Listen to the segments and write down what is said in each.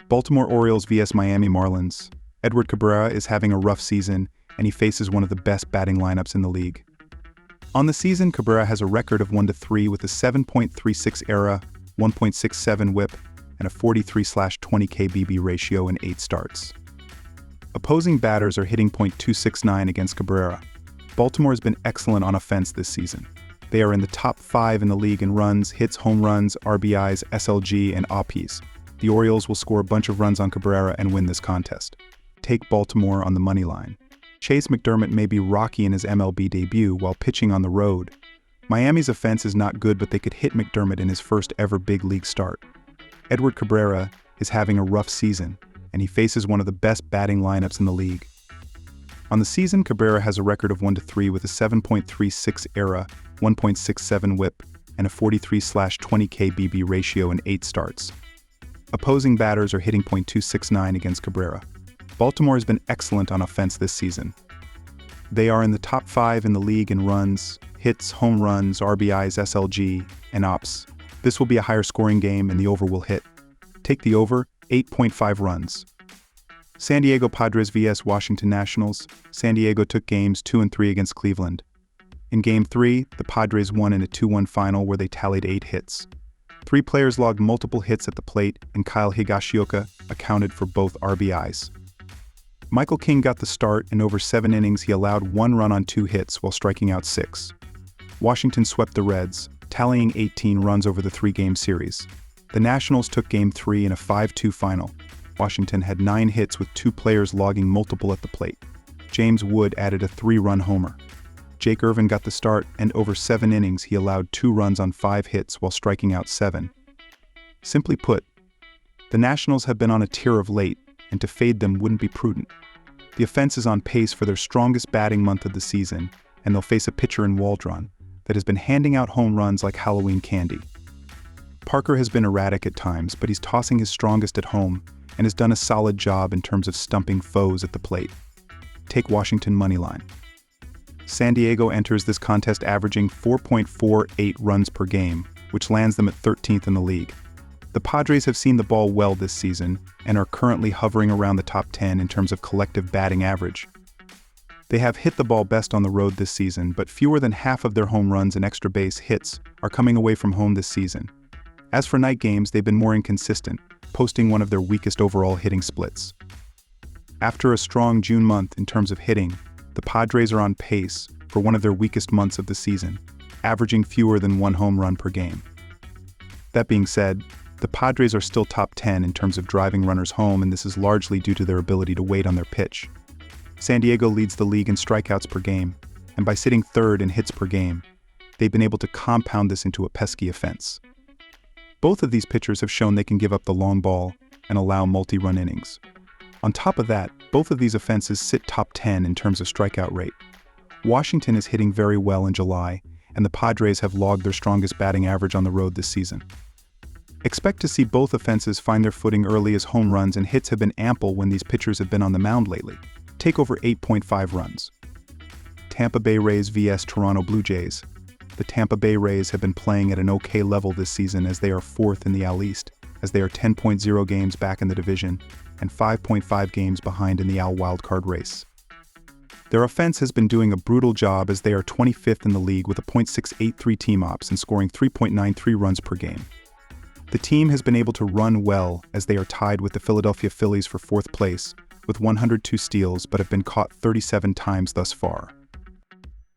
Baltimore Orioles vs Miami Marlins. Edward Cabrera is having a rough season, and he faces one of the best batting lineups in the league. On the season, Cabrera has a record of 1-3 with a 7.36 ERA, 1.67 WHIP, and a 43/20 KBB ratio in 8 starts. Opposing batters are hitting .269 against Cabrera. Baltimore has been excellent on offense this season. They are in the top 5 in the league in runs, hits, home runs, RBIs, SLG, and OPS. The Orioles will score a bunch of runs on Cabrera and win this contest. Take Baltimore on the money line. Chase McDermott may be rocky in his MLB debut while pitching on the road. Miami's offense is not good, but they could hit McDermott in his first ever big league start. Edward Cabrera is having a rough season, and he faces one of the best batting lineups in the league. On the season, Cabrera has a record of 1-3 with a 7.36 ERA, 1.67 WHIP, and a 43/20 KBB ratio in 8 starts. Opposing batters are hitting .269 against Cabrera. Baltimore has been excellent on offense this season. They are in the top 5 in the league in runs, hits, home runs, RBIs, SLG, and OPS. This will be a higher scoring game and the over will hit. Take the over, 8.5 runs. San Diego Padres vs Washington Nationals. San Diego took games 2 and 3 against Cleveland. In Game 3, the Padres won in a 2-1 final where they tallied 8 hits. 3 players logged multiple hits at the plate, and Kyle Higashioka accounted for both RBIs. Michael King got the start, and over 7 innings he allowed 1 run on 2 hits while striking out 6. Washington swept the Reds, tallying 18 runs over the 3-game series. The Nationals took Game 3 in a 5-2 final. Washington had 9 hits with 2 players logging multiple at the plate. James Wood added a 3-run homer. Jake Irvin got the start, and over 7 innings he allowed 2 runs on 5 hits while striking out 7. Simply put, the Nationals have been on a tear of late, and to fade them wouldn't be prudent. The offense is on pace for their strongest batting month of the season, and they'll face a pitcher in Waldron that has been handing out home runs like Halloween candy. Parker has been erratic at times, but he's tossing his strongest at home and has done a solid job in terms of stumping foes at the plate. Take Washington moneyline. San Diego enters this contest averaging 4.48 runs per game, which lands them at 13th in the league. The Padres have seen the ball well this season and are currently hovering around the top 10 in terms of collective batting average. They have hit the ball best on the road this season, but fewer than half of their home runs and extra base hits are coming away from home this season. As for night games, they've been more inconsistent, posting one of their weakest overall hitting splits. After a strong June month in terms of hitting, the Padres are on pace for one of their weakest months of the season, averaging fewer than 1 home run per game. That being said, the Padres are still top 10 in terms of driving runners home, and this is largely due to their ability to wait on their pitch. San Diego leads the league in strikeouts per game, and by sitting 3rd in hits per game, they've been able to compound this into a pesky offense. Both of these pitchers have shown they can give up the long ball and allow multi-run innings. On top of that, both of these offenses sit top 10 in terms of strikeout rate. Washington is hitting very well in July, and the Padres have logged their strongest batting average on the road this season. Expect to see both offenses find their footing early as home runs and hits have been ample when these pitchers have been on the mound lately. Take over 8.5 runs. Tampa Bay Rays vs Toronto Blue Jays. The Tampa Bay Rays have been playing at an okay level this season as they are 4th in the AL East, as they are 10.0 games back in the division and 5.5 games behind in the AL wildcard race. Their offense has been doing a brutal job as they are 25th in the league with a .683 team ops and scoring 3.93 runs per game. The team has been able to run well as they are tied with the Philadelphia Phillies for 4th place with 102 steals but have been caught 37 times thus far.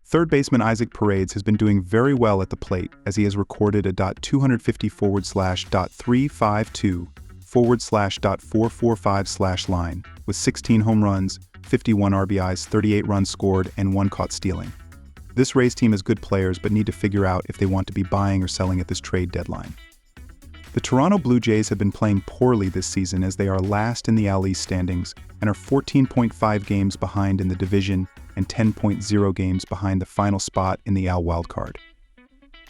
Third baseman Isaac Paredes has been doing very well at the plate as he has recorded a .250/.352/.445/ line with 16 home runs, 51 RBIs, 38 runs scored, and 1 caught stealing. This Rays team has good players but need to figure out if they want to be buying or selling at this trade deadline. The Toronto Blue Jays have been playing poorly this season as they are last in the AL East standings and are 14.5 games behind in the division and 10.0 games behind the final spot in the AL wildcard.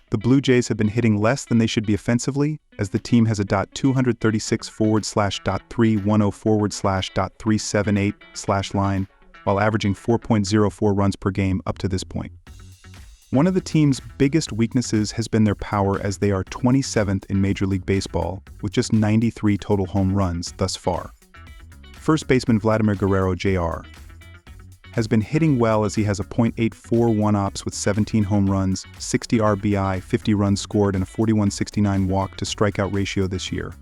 The Blue Jays have been hitting less than they should be offensively, as the team has a .236/.310/.378/ line, while averaging 4.04 runs per game up to this point. One of the team's biggest weaknesses has been their power, as they are 27th in Major League Baseball, with just 93 total home runs thus far. First baseman Vladimir Guerrero Jr. has been hitting well, as he has a .841 OPS with 17 home runs, 60 RBI, 50 runs scored, and a 41.69 walk to strikeout ratio this year.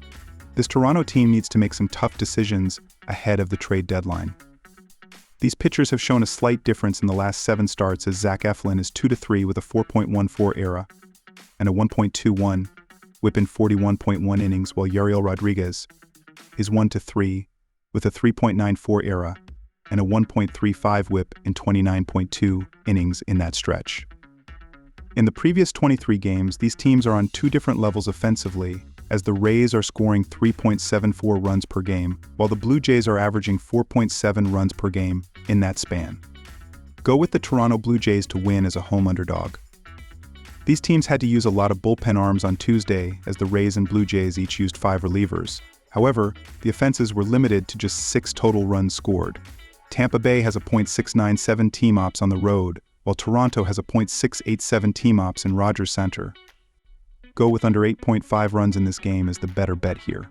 This Toronto team needs to make some tough decisions ahead of the trade deadline. These pitchers have shown a slight difference in the last 7 starts, as Zach Eflin is 2-3 with a 4.14 ERA and a 1.21 WHIP in 41.1 innings, while Yariel Rodriguez is 1-3 with a 3.94 ERA and a 1.35 WHIP in 29.2 innings in that stretch. In the previous 23 games, these teams are on 2 different levels offensively, as the Rays are scoring 3.74 runs per game, while the Blue Jays are averaging 4.7 runs per game in that span. Go with the Toronto Blue Jays to win as a home underdog. These teams had to use a lot of bullpen arms on Tuesday, as the Rays and Blue Jays each used 5 relievers. However, the offenses were limited to just 6 total runs scored. Tampa Bay has a .697 team ops on the road, while Toronto has a .687 team ops in Rogers Center. Go with under 8.5 runs in this game as the better bet here.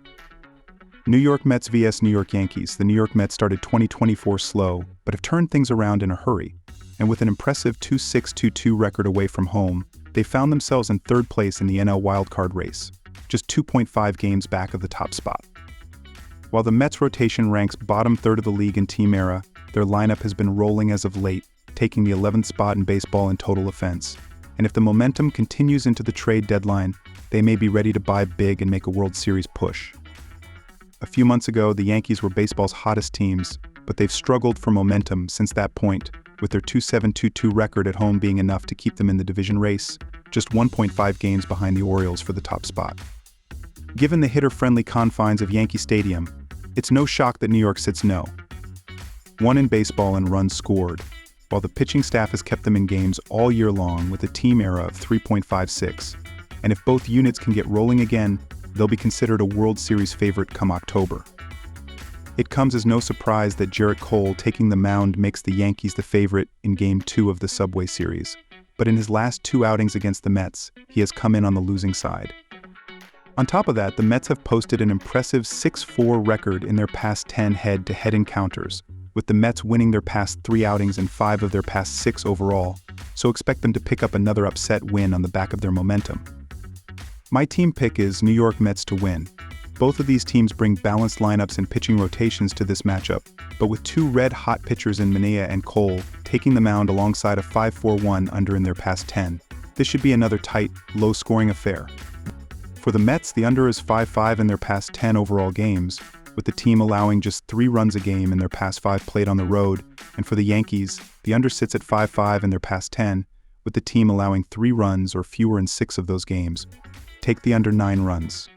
New York Mets vs New York Yankees. The New York Mets started 2024 slow, but have turned things around in a hurry, and with an impressive 2-6-2-2 record away from home, they found themselves in 3rd place in the NL wildcard race, just 2.5 games back of the top spot. While the Mets rotation ranks bottom third of the league in team era, their lineup has been rolling as of late, taking the 11th spot in baseball in total offense. And if the momentum continues into the trade deadline, they may be ready to buy big and make a World Series push. A few months ago, the Yankees were baseball's hottest teams, but they've struggled for momentum since that point, with their 2-7-2-2 record at home being enough to keep them in the division race, just 1.5 games behind the Orioles for the top spot. Given the hitter-friendly confines of Yankee Stadium, it's no shock that New York sits no. 1 in baseball in runs scored, while the pitching staff has kept them in games all year long with a team ERA of 3.56, and if both units can get rolling again, they'll be considered a World Series favorite come October. It comes as no surprise that Jarrett Cole taking the mound makes the Yankees the favorite in Game 2 of the Subway Series, but in his last 2 outings against the Mets, he has come in on the losing side. On top of that, the Mets have posted an impressive 6-4 record in their past 10 head-to-head encounters, with the Mets winning their past 3 outings and 5 of their past 6 overall, so expect them to pick up another upset win on the back of their momentum. My team pick is New York Mets to win. Both of these teams bring balanced lineups and pitching rotations to this matchup, but with 2 red-hot pitchers in Manaea and Cole taking the mound alongside a 5-4-1 under in their past 10, this should be another tight, low-scoring affair. For the Mets, the under is 5-5 in their past 10 overall games, with the team allowing just 3 runs a game in their past 5 played on the road, and for the Yankees, the under sits at 5-5 in their past 10, with the team allowing 3 runs or fewer in 6 of those games. Take the under 9 runs.